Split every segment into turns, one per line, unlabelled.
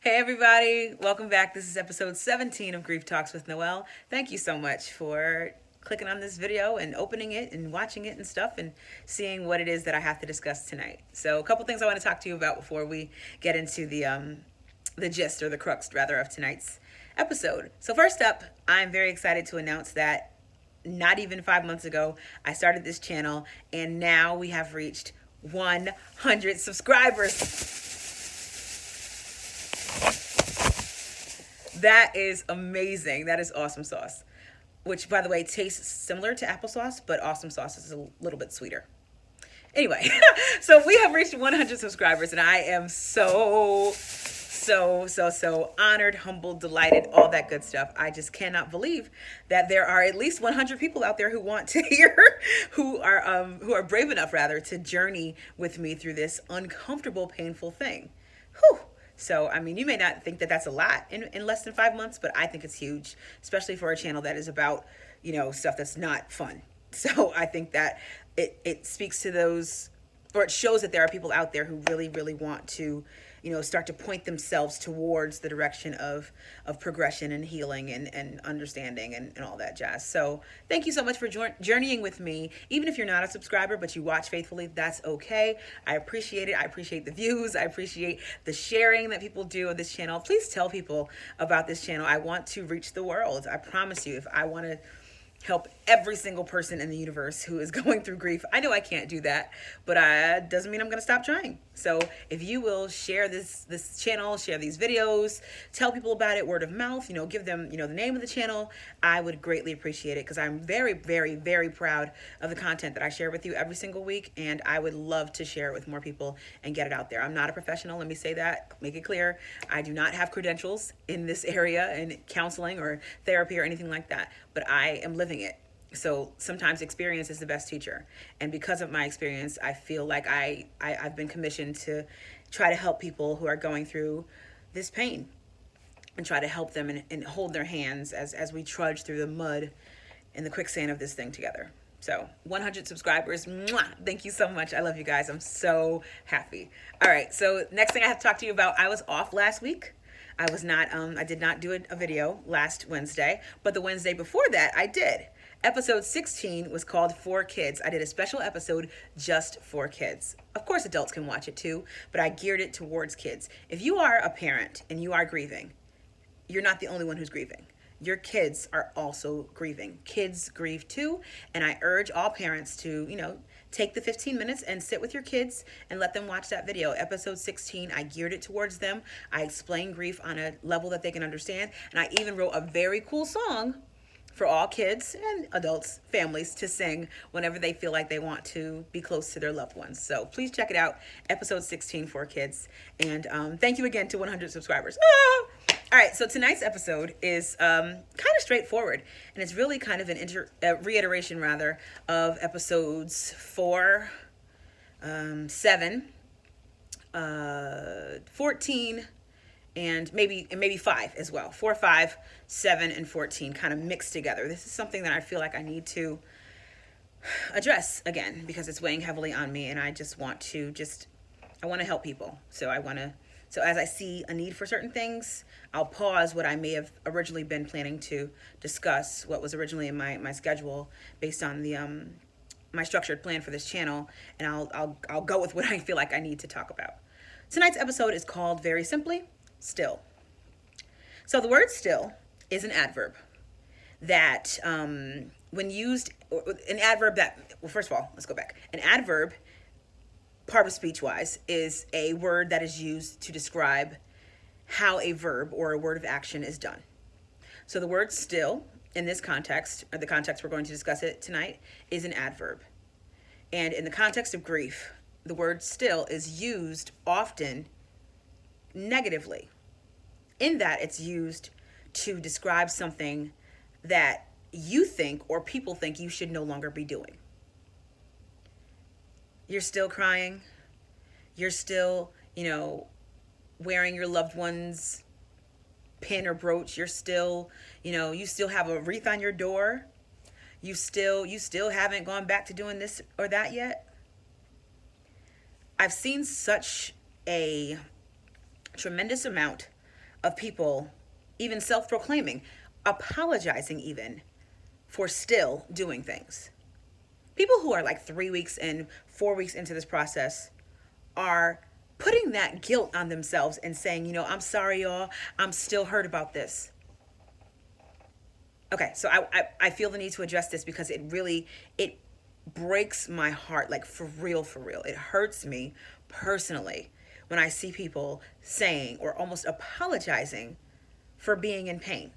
Hey everybody, welcome back. This is episode 17 of Grief Talks with Noelle. Thank you so much for clicking on this video and opening it and watching it and stuff and seeing what it is that I have to discuss tonight. So a couple things I want to talk to you about before we get into the gist or the crux rather of tonight's episode. So first up, I'm very excited to announce that not even 5 months ago, I started this channel and now we have reached 100 subscribers. That is amazing. That is awesome sauce. Which, by the way, tastes similar to applesauce, but awesome sauce is a little bit sweeter. Anyway, so we have reached 100 subscribers, and I am so honored, humbled, delighted, all that good stuff. I just cannot believe that there are at least 100 people out there who want to hear, who are brave enough, rather, to journey with me through this uncomfortable, painful thing. Whew. So, I mean, you may not think that that's a lot in less than 5 months, but I think it's huge, especially for a channel that is about, stuff that's not fun. So I think that it speaks to those, or it shows that there are people out there who really, really want to, start to point themselves towards the direction of progression and healing and understanding and all that jazz. So thank you so much for journeying with me. Even if you're not a subscriber, but you watch faithfully, that's okay. I appreciate it. I appreciate the views. I appreciate the sharing that people do of this channel. Please tell people about this channel. I want to reach the world. I promise you, if I want to help every single person in the universe who is going through grief. I know I can't do that, but doesn't mean I'm going to stop trying. So if you will share this channel, share these videos, tell people about it, word of mouth, give them, the name of the channel, I would greatly appreciate it because I'm very, very, very proud of the content that I share with you every single week, and I would love to share it with more people and get it out there. I'm not a professional, let me say that, make it clear. I do not have credentials in this area in counseling or therapy or anything like that, but I am living it. So sometimes experience is the best teacher. And because of my experience, I feel like I've been commissioned to try to help people who are going through this pain and try to help them and hold their hands as we trudge through the mud and the quicksand of this thing together. So 100 subscribers, mwah, thank you so much. I love you guys. I'm so happy. All right, so next thing I have to talk to you about, I was off last week. I was not, I did not do a video last Wednesday, but the Wednesday before that I did. Episode 16 was called For Kids. I did a special episode just for kids. Of course, adults can watch it too, but I geared it towards kids. If you are a parent and you are grieving, you're not the only one who's grieving. Your kids are also grieving. Kids grieve too, and I urge all parents to, take the 15 minutes and sit with your kids and let them watch that video. Episode 16, I geared it towards them. I explained grief on a level that they can understand, and I even wrote a very cool song for all kids and adults, families to sing whenever they feel like they want to be close to their loved ones. So please check it out, episode 16 for kids. And thank you again to 100 subscribers. Ah! All right, so tonight's episode is kind of straightforward, and it's really kind of an reiteration, rather, of episodes 4, 7, 14, and maybe 5 as well. 4, 5, 7, and 14 kind of mixed together. This is something that I feel like I need to address again because it's weighing heavily on me, and I just want to I want to help people. So as I see a need for certain things, I'll pause what I may have originally been planning to discuss, what was originally in my schedule based on the my structured plan for this channel, and I'll go with what I feel like I need to talk about. Tonight's episode is called, very simply, Still. So the word still is an adverb that when used, an adverb that, well, first of all, let's go back. An adverb, part of speech-wise, is a word that is used to describe how a verb or a word of action is done. So the word still, in this context, or the context we're going to discuss it tonight, is an adverb. And in the context of grief, the word still is used often negatively, in that it's used to describe something that you think or people think you should no longer be doing. You're still crying. You're still, wearing your loved one's pin or brooch. You're still, you still have a wreath on your door. You still haven't gone back to doing this or that yet. I've seen such a tremendous amount of people, even self-proclaiming, apologizing even for still doing things. People who are like 3 weeks in, 4 weeks into this process are putting that guilt on themselves and saying, I'm sorry, y'all. I'm still hurt about this. Okay, so I feel the need to address this because it breaks my heart, like for real, for real. It hurts me personally when I see people saying or almost apologizing for being in pain.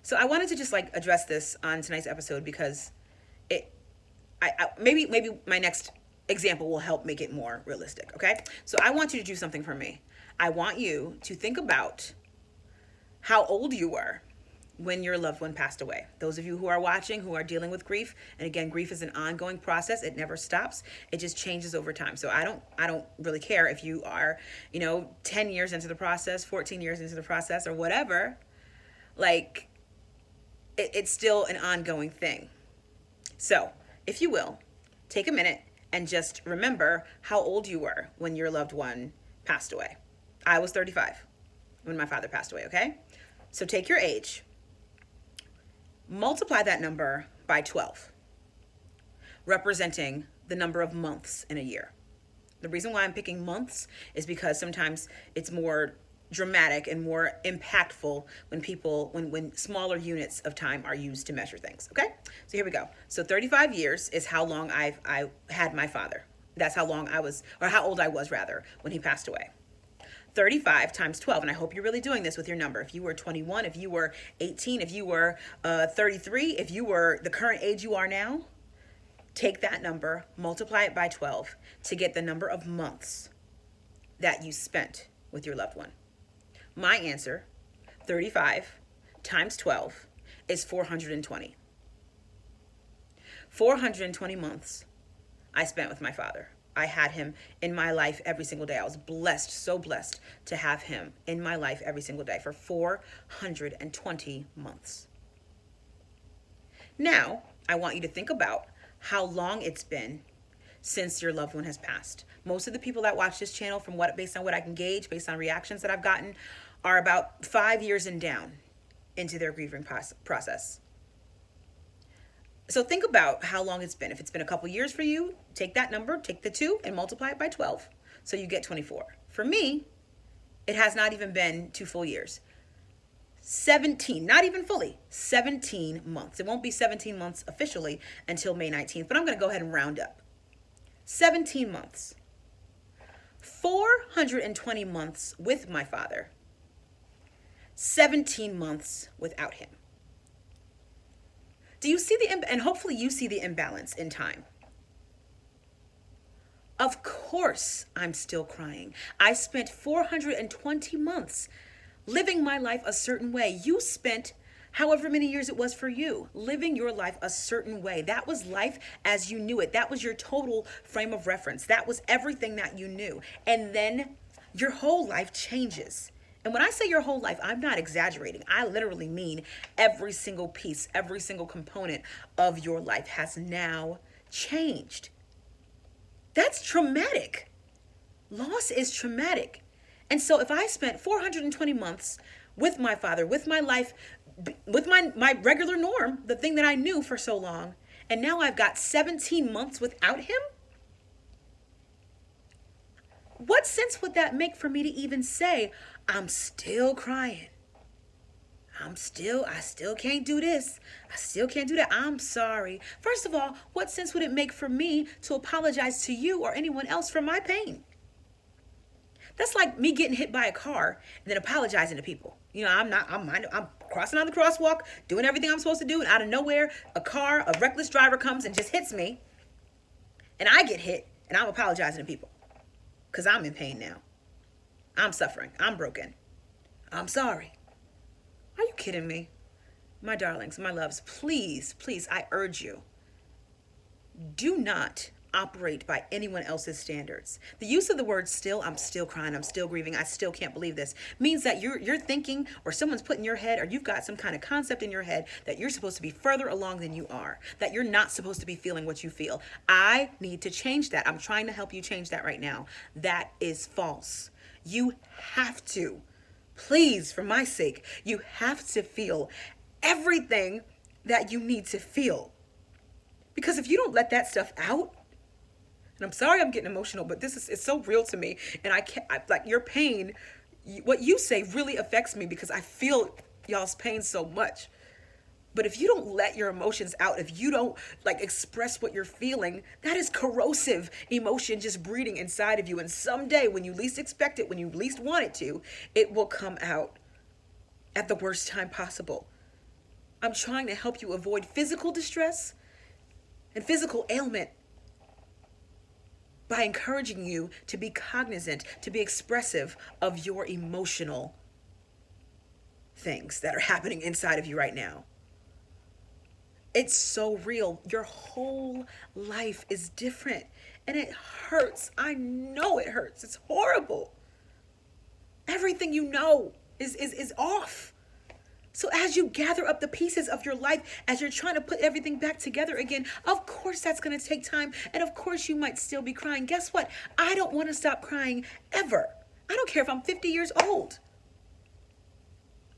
So I wanted to just like address this on tonight's episode because it maybe my next example will help make it more realistic. Okay, so I want you to do something for me. I want you to think about how old you were when your loved one passed away. Those of you who are watching, who are dealing with grief, and again, grief is an ongoing process. It never stops. It just changes over time. So I don't really care if you are, 10 years into the process, 14 years into the process, or whatever. Like, it's still an ongoing thing. So, if you will, take a minute and just remember how old you were when your loved one passed away. I was 35 when my father passed away, okay? So take your age, multiply that number by 12, representing the number of months in a year. The reason why I'm picking months is because sometimes it's more dramatic and more impactful when smaller units of time are used to measure things. Okay, so here we go. So 35 years is how long I had my father. That's how long I was, or how old I was rather, when he passed away. 35 times 12, and I hope you're really doing this with your number. If you were 21, if you were 18, if you were 33, if you were the current age you are now, take that number, multiply it by 12 to get the number of months that you spent with your loved one. My answer, 35 times 12, is 420. 420 months I spent with my father. I had him in my life every single day. I was blessed, so blessed to have him in my life every single day for 420 months. Now, I want you to think about how long it's been since your loved one has passed. Most of the people that watch this channel, based on what I can gauge, based on reactions that I've gotten, are about 5 years and down into their grieving process. So think about how long it's been. If it's been a couple years for you, take that number, take the 2 and multiply it by 12. So you get 24. For me, it has not even been 2 full years. 17, not even fully, 17 months. It won't be 17 months officially until May 19th, but I'm going to go ahead and round up. 17 months. 420 months with my father. 17 months without him. Do you see and hopefully you see the imbalance in time. Of course, I'm still crying. I spent 420 months living my life a certain way. You spent however many years it was for you, living your life a certain way. That was life as you knew it. That was your total frame of reference. That was everything that you knew. And then your whole life changes. And when I say your whole life, I'm not exaggerating. I literally mean every single piece, every single component of your life has now changed. That's traumatic. Loss is traumatic. And so if I spent 420 months with my father, with my life, with my regular norm, the thing that I knew for so long, and now I've got 17 months without him, what sense would that make for me to even say, I'm still crying? I still can't do this. I still can't do that. I'm sorry. First of all, what sense would it make for me to apologize to you or anyone else for my pain? That's like me getting hit by a car and then apologizing to people. I'm crossing on the crosswalk, doing everything I'm supposed to do, and out of nowhere, a reckless driver comes and just hits me, and I get hit, and I'm apologizing to people because I'm in pain now. I'm suffering. I'm broken. I'm sorry. Are you kidding me? My darlings, my loves, please, please, I urge you, do not operate by anyone else's standards. The use of the word still, I'm still crying, I'm still grieving, I still can't believe this, means that you're thinking, or someone's put in your head, or you've got some kind of concept in your head that you're supposed to be further along than you are, that you're not supposed to be feeling what you feel. I need to change that. I'm trying to help you change that right now. That is false. You have to Please, for my sake, you have to feel everything that you need to feel. Because if you don't let that stuff out, and I'm sorry I'm getting emotional, but this is, it's so real to me. And I can't, like your pain, what you say really affects me because I feel y'all's pain so much. But if you don't let your emotions out, if you don't like express what you're feeling, that is corrosive emotion just breeding inside of you. And someday when you least expect it, when you least want it to, it will come out at the worst time possible. I'm trying to help you avoid physical distress and physical ailment by encouraging you to be cognizant, to be expressive of your emotional things that are happening inside of you right now. It's so real. Your whole life is different and it hurts. I know it hurts. It's horrible. Everything you know is off. So as you gather up the pieces of your life, as you're trying to put everything back together again, of course that's going to take time. And of course you might still be crying. Guess what? I don't want to stop crying ever. I don't care if I'm 50 years old.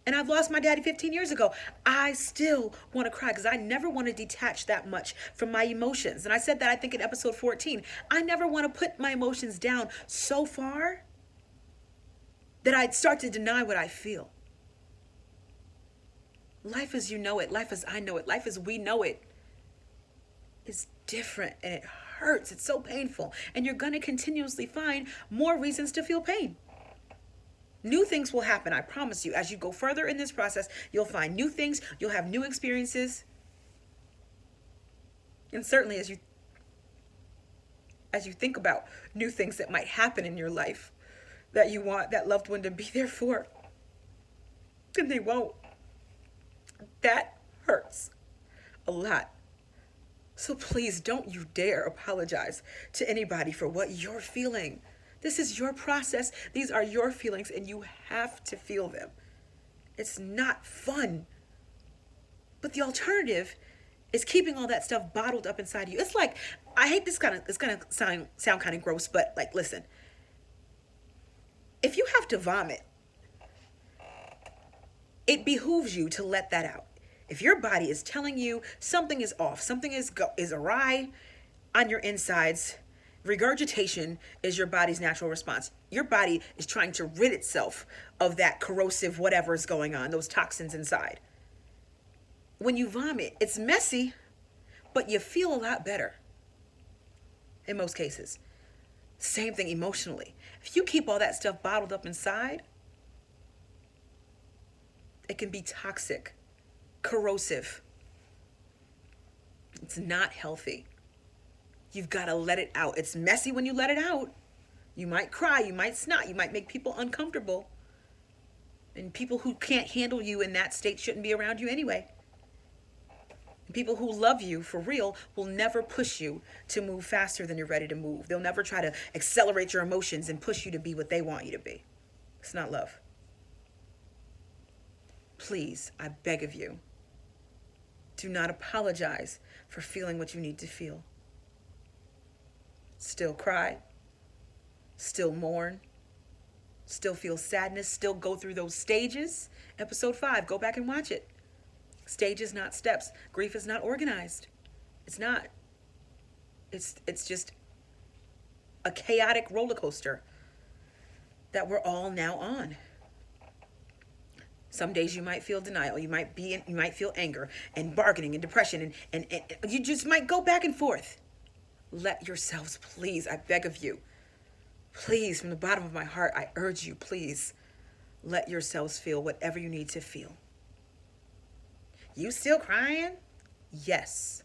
And I've lost my daddy 15 years ago. I still want to cry because I never want to detach that much from my emotions. And I said that, I think, in episode 14. I never want to put my emotions down so far that I'd start to deny what I feel. Life as you know it, life as I know it, life as we know it is different and it hurts. It's so painful. And you're going to continuously find more reasons to feel pain. New things will happen, I promise you. As you go further in this process, you'll find new things, you'll have new experiences. And certainly as you think about new things that might happen in your life that you want that loved one to be there for, and they won't. That hurts a lot. So please don't you dare apologize to anybody for what you're feeling. This is your process. These are your feelings and you have to feel them. It's not fun. But the alternative is keeping all that stuff bottled up inside you. It's like, I hate this it's gonna sound kind of gross, but like, listen. If you have to vomit, it behooves you to let that out. If your body is telling you something is off, something is awry on your insides, regurgitation is your body's natural response. Your body is trying to rid itself of that corrosive whatever is going on, those toxins inside. When you vomit, it's messy, but you feel a lot better in most cases. Same thing emotionally. If you keep all that stuff bottled up inside, it can be toxic, corrosive. It's not healthy. You've got to let it out. It's messy when you let it out. You might cry, you might snot, you might make people uncomfortable. And people who can't handle you in that state shouldn't be around you anyway. And people who love you for real will never push you to move faster than you're ready to move. They'll never try to accelerate your emotions and push you to be what they want you to be. It's not love. Please, I beg of you, do not apologize for feeling what you need to feel. Still cry, still mourn, still feel sadness, still go through those stages. Episode 5, go back and watch it. Stages, not steps. Grief is not organized. It's not. It's just a chaotic roller coaster that we're all now on. Some days you might feel denial. You might feel anger and bargaining and depression and you just might go back and forth. Let yourselves, please, I beg of you, please, from the bottom of my heart, I urge you, please, let yourselves feel whatever you need to feel. You still crying? Yes.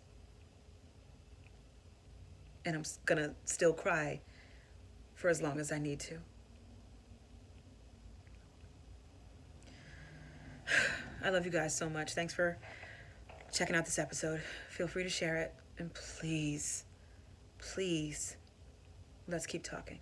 And I'm gonna still cry for as long as I need to. I love you guys so much. Thanks for checking out this episode. Feel free to share it. And please, please, let's keep talking.